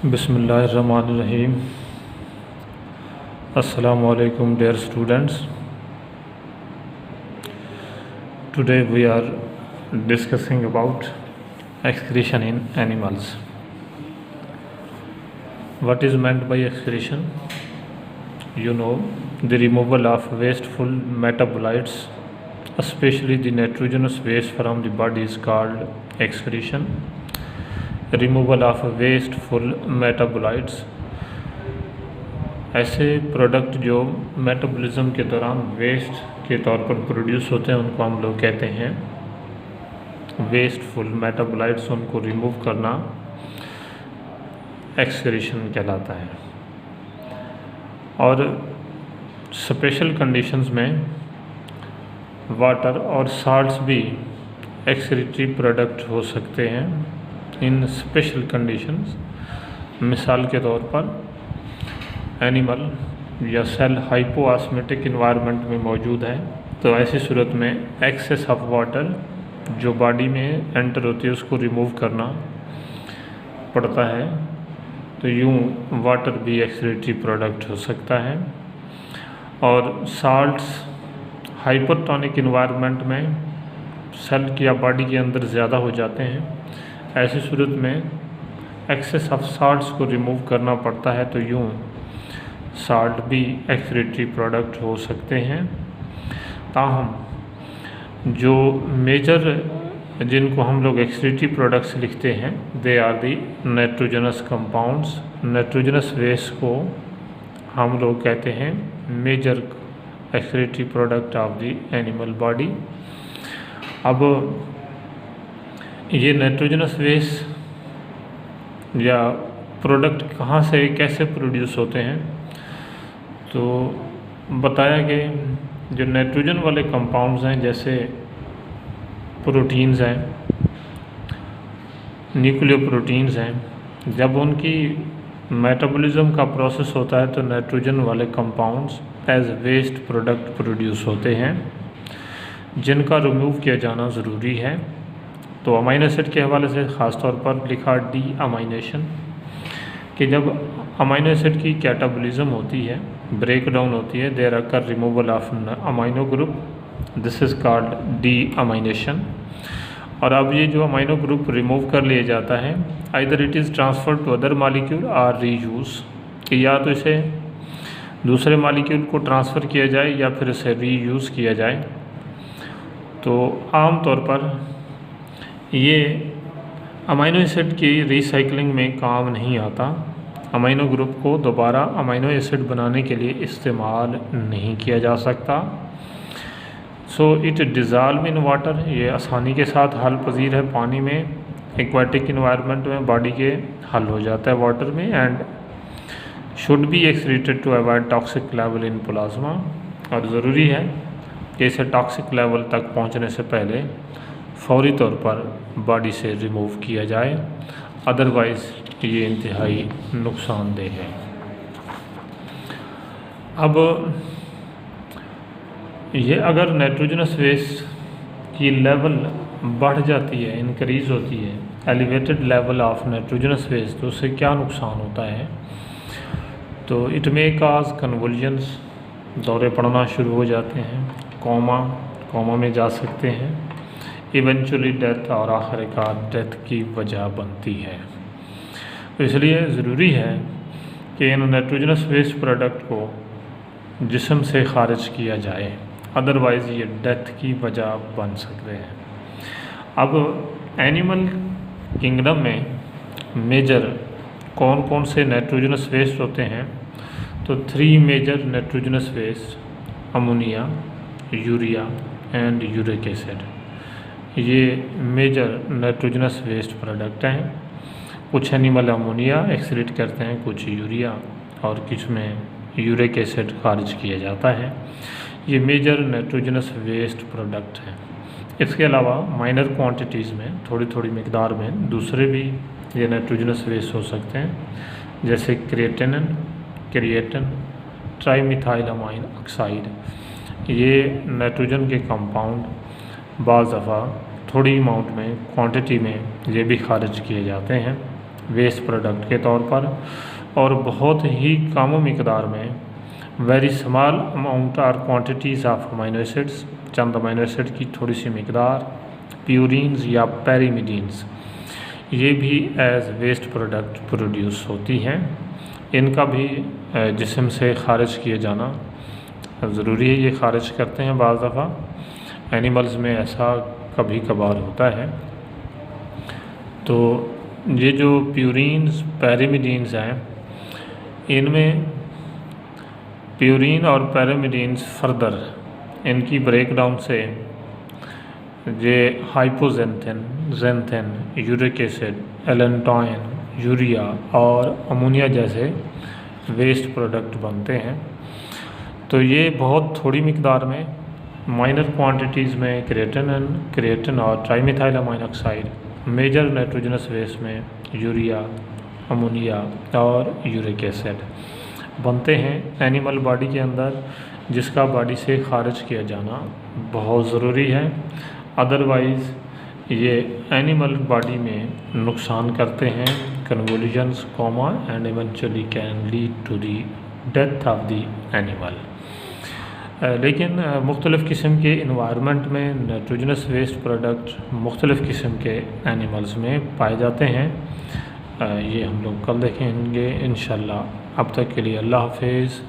बिस्मिल्लाहिर्रहमानिर्रहीम। अस्सलामु अलैकुम dear students. Today we are discussing about excretion in animals. What is meant by excretion? You know, the removal of wasteful metabolites, especially the nitrogenous waste from the body, is called excretion. Removal of wasteful metabolites, ऐसे product जो metabolism के दौरान waste के तौर पर produce होते हैं उनको हम लोग कहते हैं वेस्टफुल मेटाबोलाइट्स। उनको रिमूव करना एक्सक्रीशन कहलाता है। और स्पेशल कंडीशंस में वाटर और साल्ट्स भी एक्सक्रीटरी प्रोडक्ट हो सकते हैं। इन स्पेशल कंडीशंस, मिसाल के तौर पर एनिमल या सेल हाइपोऑस्मेटिक इन्वायरमेंट में मौजूद है, तो ऐसी सूरत में एक्सेस ऑफ वाटर जो बॉडी में एंटर होती है उसको रिमूव करना पड़ता है। तो यूँ वाटर भी एक्सक्रीटरी प्रोडक्ट हो सकता है। और साल्ट्स हाइपरटोनिक इन्वायरमेंट में सेल या बॉडी के अंदर ज़्यादा हो जाते हैं। ऐसी सूरत में एक्सेस ऑफ साल्ट्स को रिमूव करना पड़ता है, तो यूँ साल्ट भी एक्सक्रीटरी प्रोडक्ट हो सकते हैं। ताहम जो मेजर जिनको हम लोग एक्सक्रीटरी प्रोडक्ट्स लिखते हैं, they are the nitrogenous compounds. Nitrogenous waste को हम लोग कहते हैं major excretory product of the animal body. अब ये नाइट्रोजनस वेस्ट या प्रोडक्ट कहाँ से कैसे प्रोड्यूस होते हैं, तो बताया कि जो नाइट्रोजन वाले कंपाउंड्स हैं जैसे प्रोटीन्स हैं, न्यूक्लियोप्रोटीन्स हैं, जब उनकी मेटाबॉलिज्म का प्रोसेस होता है तो नाइट्रोजन वाले compounds as waste product produce होते हैं जिनका रिमूव किया जाना ज़रूरी है। तो अमीनो एसिड के हवाले से ख़ास तौर पर लिखा डी अमाइनेशन, कि जब अमीनो एसिड की कैटाबॉलिज्म होती है, ब्रेक डाउन होती है, there occur removal of amino group, this is called deamination. और अब ये जो अमीनो ग्रुप रिमूव कर लिया जाता है, either it is transfer to other molecule और रीयूज़, कि या तो इसे दूसरे मालिक्यूल को ट्रांसफ़र किया जाए या फिर इसे रीयूज़ किया जाए। तो आम तौर पर ये अमीनो एसिड की रिसाइकलिंग में काम नहीं आता। अमीनो ग्रुप को दोबारा अमीनो एसिड बनाने के लिए इस्तेमाल नहीं किया जा सकता। So it dissolve in water, ये आसानी के साथ हल पजीर है पानी में। एक्वाटिक इन्वायरमेंट में बॉडी के हल हो जाता है वाटर में, and should be excreted to avoid toxic level in plasma. और ज़रूरी है कि इसे टॉक्सिक लेवल तक पहुंचने से पहले फौरी तौर पर बॉडी से रिमूव किया जाए, अदरवाइज़ ये इंतहाई नुकसानदेह है। अब ये अगर नाइट्रोजनस वेस्ट की लेवल बढ़ जाती है, इंक्रीज़ होती है, elevated level of nitrogenous waste, तो उससे क्या नुकसान होता है? तो इट मे काज कन्वुल्जन्स, दौरे पड़ना शुरू हो जाते हैं, कोमा में जा सकते हैं, इवेंचुअली डेथ, और आखिरकार डेथ की वजह बनती है। तो इसलिए ज़रूरी है कि इन नाइट्रोजनस वेस्ट प्रोडक्ट को जिस्म से ख़ारिज किया जाए, अदरवाइज़ ये डेथ की वजह बन सकते हैं। अब एनिमल किंगडम में मेजर कौन कौन से नाइट्रोजनस वेस्ट होते हैं, तो 3 major nitrogenous waste, ammonia, urea and uric acid, ये मेजर नाइट्रोजनस वेस्ट प्रोडक्ट हैं। कुछ एनिमल अमोनिया एक्सक्रीट करते हैं, कुछ यूरिया, और कुछ में यूरिक एसिड खारिज किया जाता है। ये मेजर नाइट्रोजनस वेस्ट प्रोडक्ट हैं। इसके अलावा माइनर क्वांटिटीज़ में, थोड़ी थोड़ी मिकदार में दूसरे भी ये नाइट्रोजनस वेस्ट हो सकते हैं, जैसे क्रिएटिन, ट्राईमिथाइलमाइन ऑक्साइड। ये नाइट्रोजन के कंपाउंड बाज़ दफ़ा थोड़ी अमाउंट में, क्वांटिटी में ये भी खारिज किए जाते हैं। वेस्ट प्रोडक्ट के तौर पर, और बहुत ही कम मिकदार में वेरी स्मॉल अमाउंट और quantities of amino acids, Chand amino acid की थोड़ी सी मिकदार, प्यूरिन्स या पैरिमिडीन्स, ये भी एज वेस्ट प्रोडक्ट प्रोड्यूस होती हैं। इनका भी जिस्म से ख़ारिज किए जाना ज़रूरी है। ये ख़ारिज करते हैं बाज़ दफ़ा, एनिमल्स में ऐसा कभी कभार होता है। तो ये जो प्यूरिन्स पैरिमिडीन्स हैं, इनमें प्यूरिन और पैरामिडीन्स फर्दर इनकी ब्रेकडाउन से ये hypoxanthine, xanthine, uric acid, allantoin, urea और अमोनिया जैसे वेस्ट प्रोडक्ट बनते हैं। तो ये बहुत थोड़ी मिकदार में माइनर क्वांटिटीज़ में क्रिएटिन और trimethyl amino oxide, major nitrogenous waste में यूरिया, अमोनिया और यूरिक एसिड बनते हैं एनिमल बॉडी के अंदर, जिसका बॉडी से ख़ारिज किया जाना बहुत ज़रूरी है। अदरवाइज़ ये एनिमल बॉडी में नुकसान करते हैं, convulsions, coma and eventually can lead to the death of the animal. लेकिन मुख्तलिफ़ किस्म के इन्वायरमेंट में नाइट्रोजनस वेस्ट प्रोडक्ट मुख्तलिफ़ किस्म के एनिमल्स में पाए जाते हैं। ये हम लोग कल देखेंगे इंशाल्लाह। अब तक के लिए अल्लाह हाफ़िज़।